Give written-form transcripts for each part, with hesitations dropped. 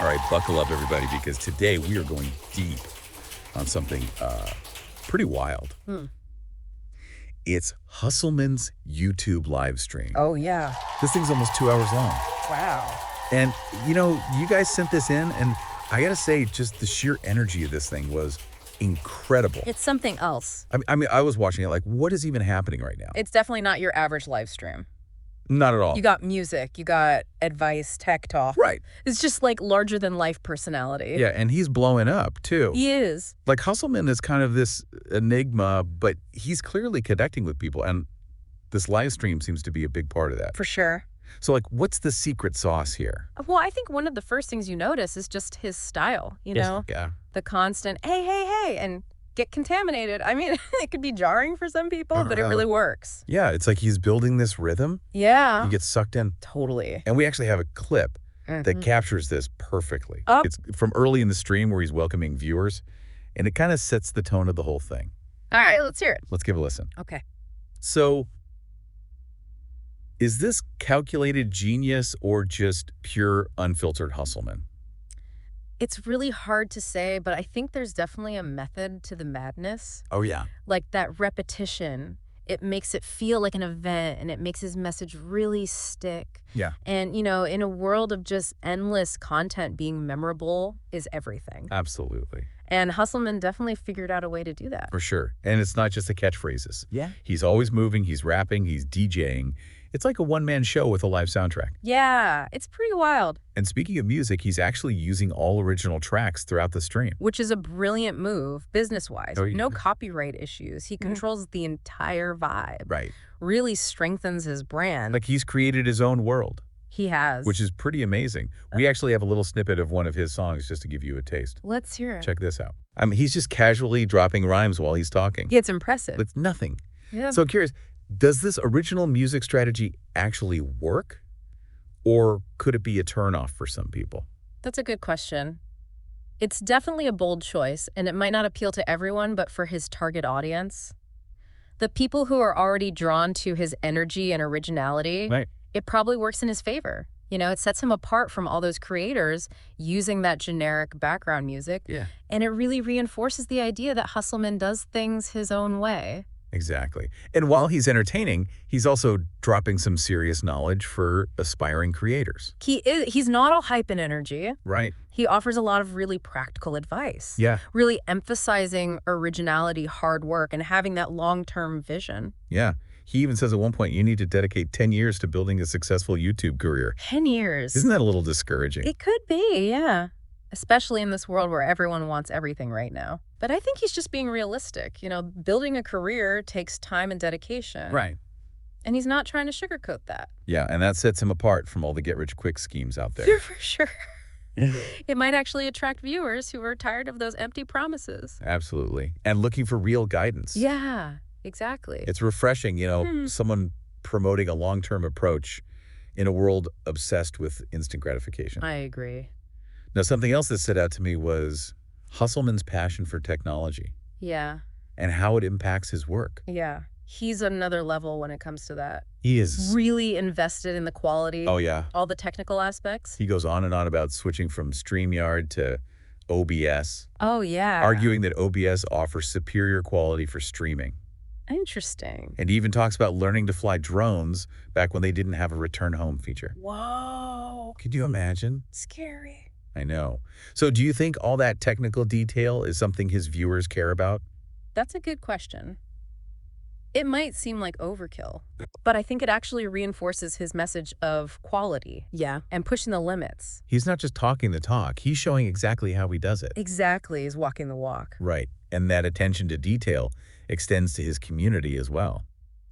All right, buckle up, everybody, because today we are going deep on something pretty wild. It's Hustleman's YouTube live stream. Oh, yeah. This thing's almost 2 hours long. Wow. And, you know, you guys sent this in, and I got to say, just the sheer energy of this thing was incredible. It's something else. I mean, I was watching it like, what is even happening right now? It's definitely not your average live stream. Not at all. You got music, you got advice, tech talk. Right. It's just like larger than life personality. Yeah, and he's blowing up, too. He is. Like, Hustleman is kind of this enigma, but he's clearly connecting with people, and this live stream seems to be a big part of that. For sure. So, like, what's the secret sauce here? Well, I think one of the first things you notice is just his style, you know? Yeah. The constant, hey, hey, hey, and get contaminated. I mean, it could be jarring for some people, but it really works. Yeah, it's like he's building this rhythm. Yeah. You get sucked in. Totally. And we actually have a clip that captures this perfectly. Oh. It's from early in the stream where he's welcoming viewers, and it kind of sets the tone of the whole thing. All right, let's hear it. Let's give a listen. Okay. So, is this calculated genius or just pure unfiltered Hustleman? It's really hard to say, but I think there's definitely a method to the madness. Oh, yeah. Like that repetition, it makes it feel like an event and it makes his message really stick. Yeah. And, you know, in a world of just endless content, being memorable is everything. Absolutely. And Hustleman definitely figured out a way to do that. For sure. And it's not just the catchphrases. Yeah. He's always moving, he's rapping, he's DJing. It's like a one-man show with a live soundtrack. Yeah, it's pretty wild. And speaking of music, he's actually using all original tracks throughout the stream. Which is a brilliant move, business-wise. Oh, yeah. No copyright issues. He controls the entire vibe. Right. Really strengthens his brand. Like he's created his own world. He has. Which is pretty amazing. We actually have a little snippet of one of his songs just to give you a taste. Let's hear it. Check this out. I mean, he's just casually dropping rhymes while he's talking. Yeah, it's impressive. It's nothing. Yeah. So I'm curious, does this original music strategy actually work? Or could it be a turnoff for some people? That's a good question. It's definitely a bold choice, and it might not appeal to everyone, but for his target audience, the people who are already drawn to his energy and originality, Right. it probably works in his favor. You know, it sets him apart from all those creators using that generic background music. Yeah. And it really reinforces the idea that Hustleman does things his own way. Exactly. And while he's entertaining, he's also dropping some serious knowledge for aspiring creators. He's not all hype and energy. Right. He offers a lot of really practical advice. Yeah. Really emphasizing originality, hard work, and having that long-term vision. Yeah. He even says at one point, you need to dedicate 10 years to building a successful YouTube career. 10 years. Isn't that a little discouraging? It could be, yeah. Especially in this world where everyone wants everything right now. But I think he's just being realistic. You know, building a career takes time and dedication. Right. And he's not trying to sugarcoat that. Yeah, and that sets him apart from all the get-rich-quick schemes out there. For sure. It might actually attract viewers who are tired of those empty promises. Absolutely. And looking for real guidance. Yeah, exactly. It's refreshing, you know, someone promoting a long-term approach in a world obsessed with instant gratification. I agree. Now, something else that stood out to me was Hustleman's passion for technology Yeah. and how it impacts his work. Yeah. He's another level when it comes to that. He is. Really invested in the quality. Oh, yeah. All the technical aspects. He goes on and on about switching from StreamYard to OBS, Oh, yeah. arguing that OBS offers superior quality for streaming. Interesting. And he even talks about learning to fly drones back when they didn't have a return home feature. Whoa. Could you imagine? Scary. I know. So do you think all that technical detail is something his viewers care about? That's a good question. It might seem like overkill, but I think it actually reinforces his message of quality. Yeah. And pushing the limits. He's not just talking the talk. He's showing exactly how he does it. Exactly, is walking the walk. Right. And that attention to detail extends to his community as well.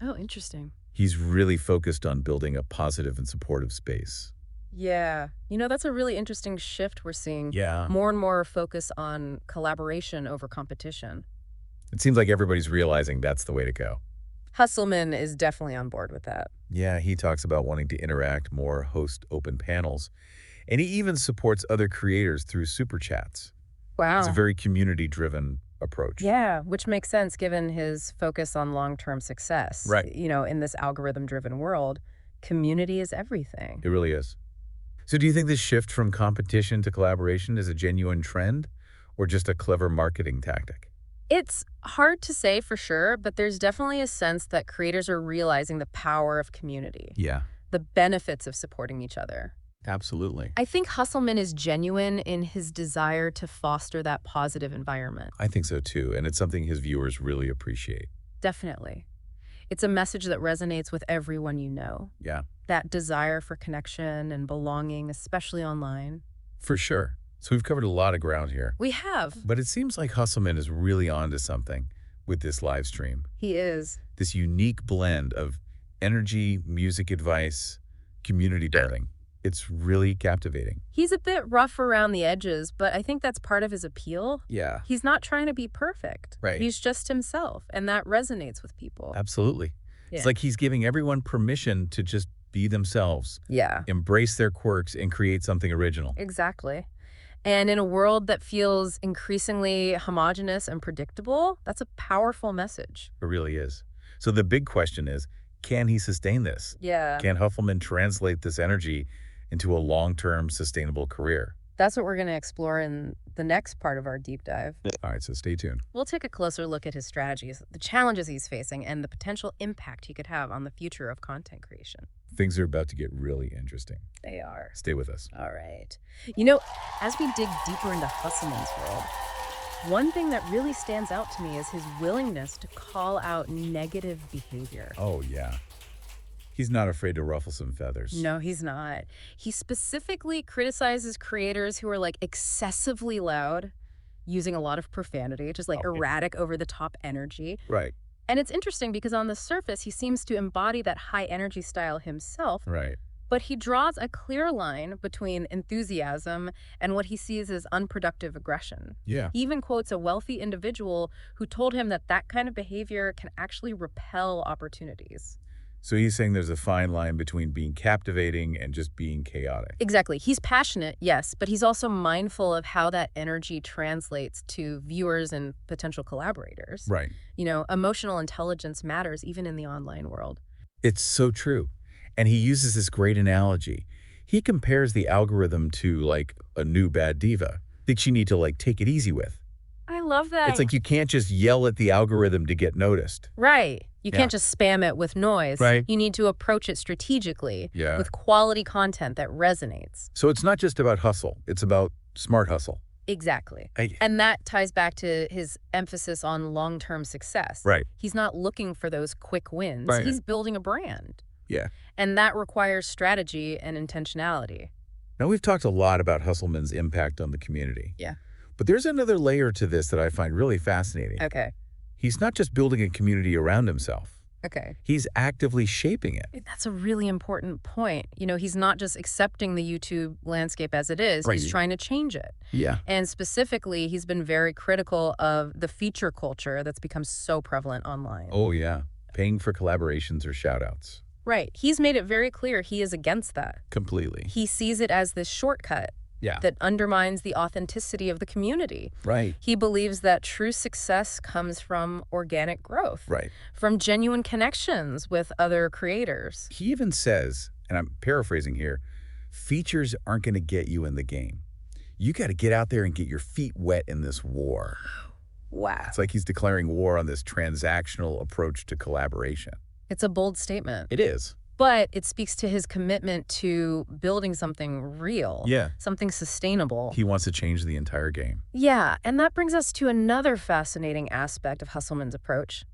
Oh, interesting. He's really focused on building a positive and supportive space. Yeah. You know, that's a really interesting shift we're seeing. Yeah. More and more focus on collaboration over competition. It seems like everybody's realizing that's the way to go. Hustleman is definitely on board with that. Yeah, he talks about wanting to interact more, host open panels, and he even supports other creators through super chats. Wow. It's a very community-driven approach. Yeah, which makes sense given his focus on long-term success. Right. You know, in this algorithm-driven world, community is everything. It really is. So do you think this shift from competition to collaboration is a genuine trend or just a clever marketing tactic? It's hard to say for sure, but there's definitely a sense that creators are realizing the power of community, Yeah, the benefits of supporting each other. absolutely. I think Hustleman is genuine in his desire to foster that positive environment. I think so too, and it's something his viewers really appreciate. Definitely. It's a message that resonates with everyone you know. Yeah, That desire for connection and belonging, especially online. for sure. So we've covered a lot of ground here, We have. but it seems like Hustleman is really onto something with this live stream. He is. This unique blend of energy, music advice, community building. It's really captivating. He's a bit rough around the edges, but I think that's part of his appeal. Yeah, He's not trying to be perfect. Right. He's just himself, and that resonates with people. absolutely. Yeah. It's like he's giving everyone permission to just be themselves, Yeah, embrace their quirks, and create something original. exactly. And in a world that feels increasingly homogenous and predictable, that's a powerful message. It really is. So the big question is, can he sustain this? Yeah. Can Huffelman translate this energy into a long-term sustainable career? That's what we're going to explore in the next part of our deep dive. All right, so stay tuned. We'll take a closer look at his strategies, the challenges he's facing, and the potential impact he could have on the future of content creation. Things are about to get really interesting. They are. Stay with us. All right. You know, as we dig deeper into Hustleman's world, one thing that really stands out to me is his willingness to call out negative behavior. Oh, yeah. He's not afraid to ruffle some feathers. No, he's not. He specifically criticizes creators who are like excessively loud, using a lot of profanity, just like Okay. erratic, over-the-top energy. Right, And it's interesting because on the surface, he seems to embody that high energy style himself, right. but he draws a clear line between enthusiasm and what he sees as unproductive aggression. Yeah. He even quotes a wealthy individual who told him that that kind of behavior can actually repel opportunities. So he's saying there's a fine line between being captivating and just being chaotic. Exactly. He's passionate, yes, but he's also mindful of how that energy translates to viewers and potential collaborators. Right. You know, emotional intelligence matters even in the online world. It's so true. And he uses this great analogy. He compares the algorithm to like a new bad diva that you need to like take it easy with. I love that. It's like you can't just yell at the algorithm to get noticed. Right. You Yeah. can't just spam it with noise. Right. You need to approach it strategically Yeah. with quality content that resonates. So it's not just about hustle. It's about smart hustle. Exactly. I- And that ties back to his emphasis on long-term success. Right. He's not looking for those quick wins. Right. He's building a brand. Yeah. And that requires strategy and intentionality. Now, we've talked a lot about Hustleman's impact on the community. Yeah. But there's another layer to this that I find really fascinating. Okay. He's not just building a community around himself. Okay. He's actively shaping it. That's a really important point. You know, he's not just accepting the YouTube landscape as it is. Right. He's trying to change it. Yeah. And specifically, he's been very critical of the feature culture that's become so prevalent online. Oh, yeah. Paying for collaborations or shout-outs. Right. He's made it very clear he is against that. Completely. He sees it as this shortcut Yeah. that undermines the authenticity of the community. Right. He believes that true success comes from organic growth, Right. from genuine connections with other creators. He even says, and I'm paraphrasing here, features aren't going to get you in the game. You got to get out there and get your feet wet in this war. Wow. It's like he's declaring war on this transactional approach to collaboration. It's a bold statement, It is. but it speaks to his commitment to building something real, Yeah. something sustainable. He wants to change the entire game. Yeah, and that brings us to another fascinating aspect of Hustleman's approach.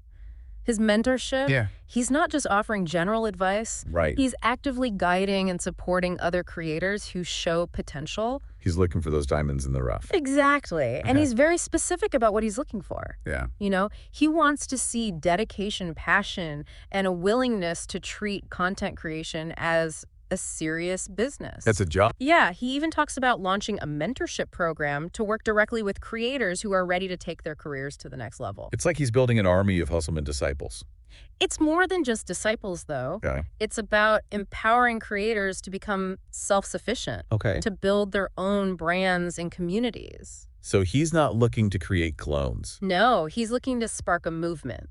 His mentorship. Yeah. He's not just offering general advice. Right. He's actively guiding and supporting other creators who show potential. He's looking for those diamonds in the rough. Exactly. And Okay. he's very specific about what he's looking for. Yeah. You know, he wants to see dedication, passion, and a willingness to treat content creation as a serious business. That's a job. Yeah, he even talks about launching a mentorship program to work directly with creators who are ready to take their careers to the next level. It's like he's building an army of Hustleman disciples. It's more than just disciples, though. Okay. It's about empowering creators to become self-sufficient, Okay. to build their own brands and communities. So he's not looking to create clones. No, he's looking to spark a movement.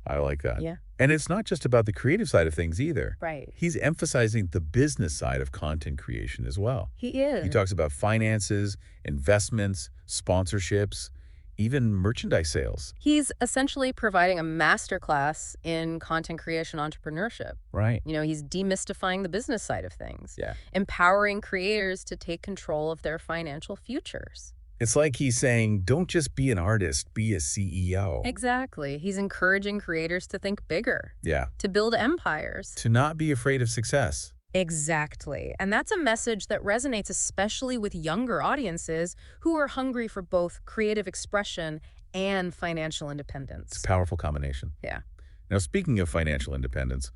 I like that. Yeah. And it's not just about the creative side of things either. Right. He's emphasizing the business side of content creation as well. He is. He talks about finances, investments, sponsorships, even merchandise sales. He's essentially providing a masterclass in content creation entrepreneurship. Right. He's demystifying the business side of things, Yeah. empowering creators to take control of their financial futures. It's like he's saying, don't just be an artist, be a CEO. Exactly. He's encouraging creators to think bigger, Yeah. to build empires. To not be afraid of success. Exactly. And that's a message that resonates especially with younger audiences who are hungry for both creative expression and financial independence. It's a powerful combination. Yeah. Now, speaking of financial independence,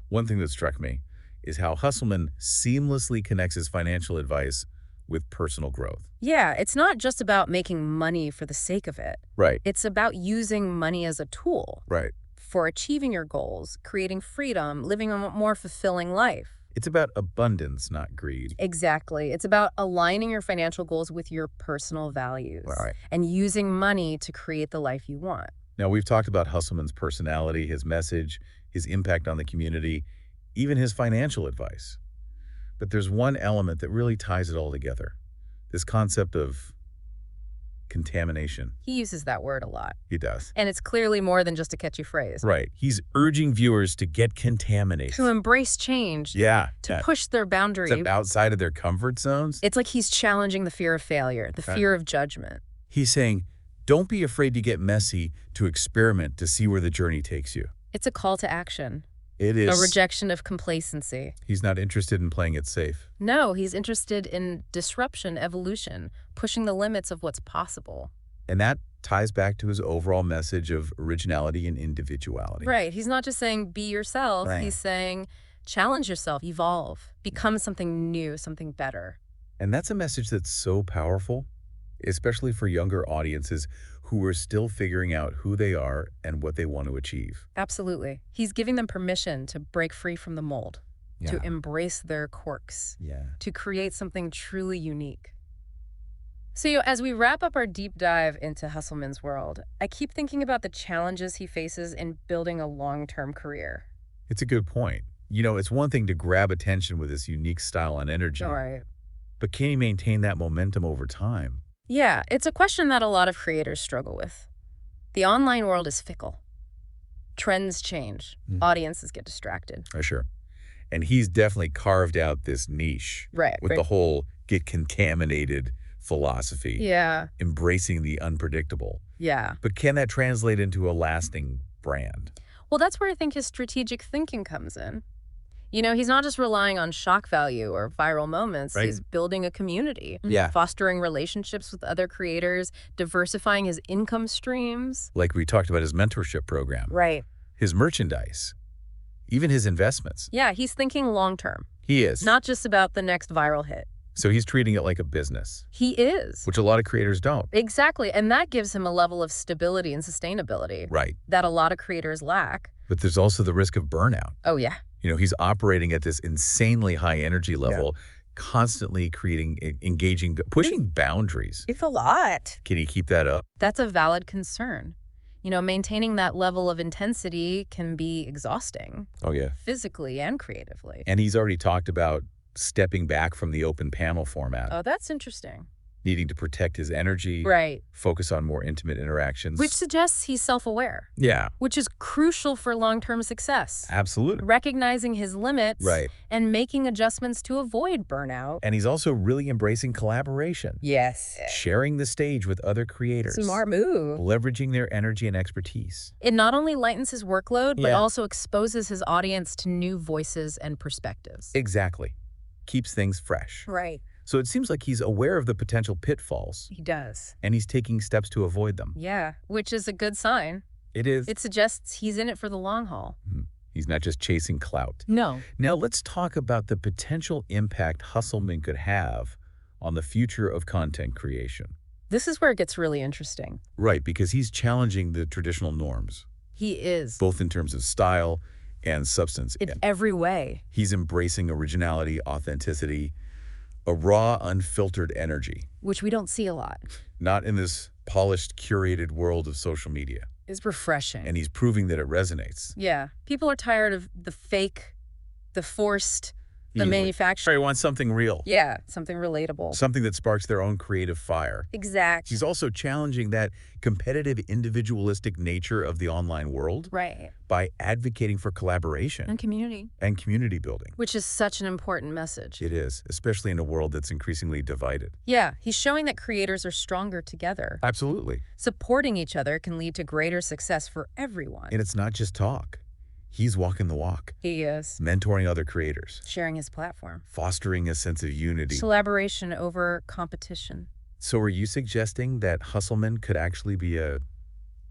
one thing that struck me is how Hustleman seamlessly connects his financial advice with personal growth. Yeah, it's not just about making money for the sake of it. Right. It's about using money as a tool Right. for achieving your goals, creating freedom, living a more fulfilling life. It's about abundance, not greed. Exactly. It's about aligning your financial goals with your personal values Right. and using money to create the life you want. Now, we've talked about Hustleman's personality, his message, his impact on the community, even his financial advice. But there's one element that really ties it all together. This concept of contamination. He uses that word a lot. He does. And it's clearly more than just a catchy phrase. Right. He's urging viewers to get contaminated. To embrace change. Yeah. To push their boundary. Step outside of their comfort zones. It's like he's challenging the fear of failure, the fear of judgment. He's saying, don't be afraid to get messy, to experiment, to see where the journey takes you. It's a call to action. It is. A rejection of complacency. He's not interested in playing it safe. No, he's interested in disruption, evolution, pushing the limits of what's possible. And that ties back to his overall message of originality and individuality. Right. He's not just saying be yourself. Right. He's saying challenge yourself, evolve, become something new, something better. And that's a message that's so powerful, especially for younger audiences who are still figuring out who they are and what they want to achieve. Absolutely. He's giving them permission to break free from the mold, to embrace their quirks, to create something truly unique. So, as we wrap up our deep dive into Hustleman's world, I keep thinking about the challenges he faces in building a long-term career. It's a good point. It's one thing to grab attention with his unique style and energy. Right. But can he maintain that momentum over time? Yeah, it's a question that a lot of creators struggle with. The online world is fickle. Trends change. Audiences get distracted. Sure. And he's definitely carved out this niche. Right. With the whole get contaminated philosophy. Yeah. Embracing the unpredictable. Yeah. But can that translate into a lasting brand? Well, that's where I think his strategic thinking comes in. He's not just relying on shock value or viral moments. Right. He's building a community, Yeah. fostering relationships with other creators, diversifying his income streams. Like we talked about his mentorship program. Right. His merchandise. Even his investments. Yeah, he's thinking long-term, He is. not just about the next viral hit. So he's treating it like a business, He is. which a lot of creators don't. Exactly, and that gives him a level of stability and sustainability Right. that a lot of creators lack. But there's also the risk of burnout. Oh, yeah. He's operating at this insanely high energy level, constantly creating, engaging, pushing boundaries. It's a lot. Can he keep that up? That's a valid concern. Maintaining that level of intensity can be exhausting, Oh, yeah. physically and creatively. And he's already talked about stepping back from the open panel format, Oh, that's interesting. needing to protect his energy, Right. focus on more intimate interactions. Which suggests he's self-aware, Yeah, which is crucial for long-term success. absolutely. Recognizing his limits Right. and making adjustments to avoid burnout. And he's also really embracing collaboration, Yes. sharing the stage with other creators, Smart move. leveraging their energy and expertise. It not only lightens his workload, but Yeah. also exposes his audience to new voices and perspectives. Exactly. Keeps things fresh. Right. So it seems like he's aware of the potential pitfalls, He does. and he's taking steps to avoid them. Yeah, which is a good sign. It is. It suggests he's in it for the long haul. He's not just chasing clout. No. Now let's talk about the potential impact Hustleman could have on the future of content creation. This is where it gets really interesting. Right, because he's challenging the traditional norms, He is. both in terms of style and substance. In every way. He's embracing originality, authenticity, a raw, unfiltered energy, Which we don't see a lot. not in this polished, curated world of social media. is refreshing. And he's proving that it resonates. Yeah. People are tired of the fake, the forced, the manufactured. He wants something real. Yeah, something relatable. Something that sparks their own creative fire. Exactly. He's also challenging that competitive, individualistic nature of the online world. Right. By advocating for collaboration. And community. And community building. Which is such an important message. It is, especially in a world that's increasingly divided. Yeah, he's showing that creators are stronger together. Absolutely. Supporting each other can lead to greater success for everyone. And it's not just talk. He's walking the walk. He is. Mentoring other creators. Sharing his platform. Fostering a sense of unity. Collaboration over competition. So are you suggesting that Hustleman could actually be a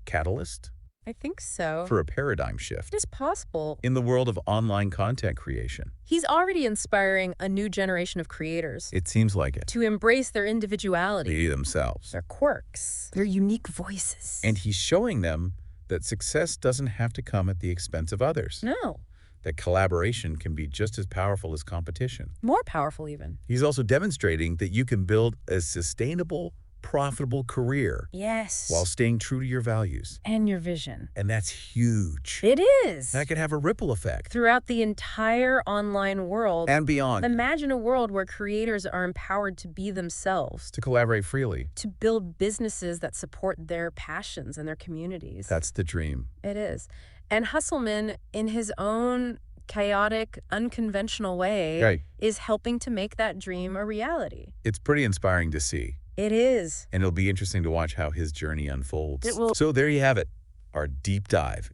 catalyst? I think so. For a paradigm shift. It is possible. In the world of online content creation. He's already inspiring a new generation of creators. It seems like it. To embrace their individuality. Be themselves. Their quirks. Their unique voices. And he's showing them that success doesn't have to come at the expense of others. No. That collaboration can be just as powerful as competition. More powerful, even. He's also demonstrating that you can build a sustainable, profitable career. Yes. While staying true to your values. And your vision. And that's huge. It is. That could have a ripple effect. Throughout the entire online world. And beyond. Imagine a world where creators are empowered to be themselves. To collaborate freely. To build businesses that support their passions and their communities. That's the dream. It is. And Hustleman, in his own chaotic, unconventional way, is helping to make that dream a reality. It's pretty inspiring to see. It is. And it'll be interesting to watch how his journey unfolds. It will. So there you have it, our deep dive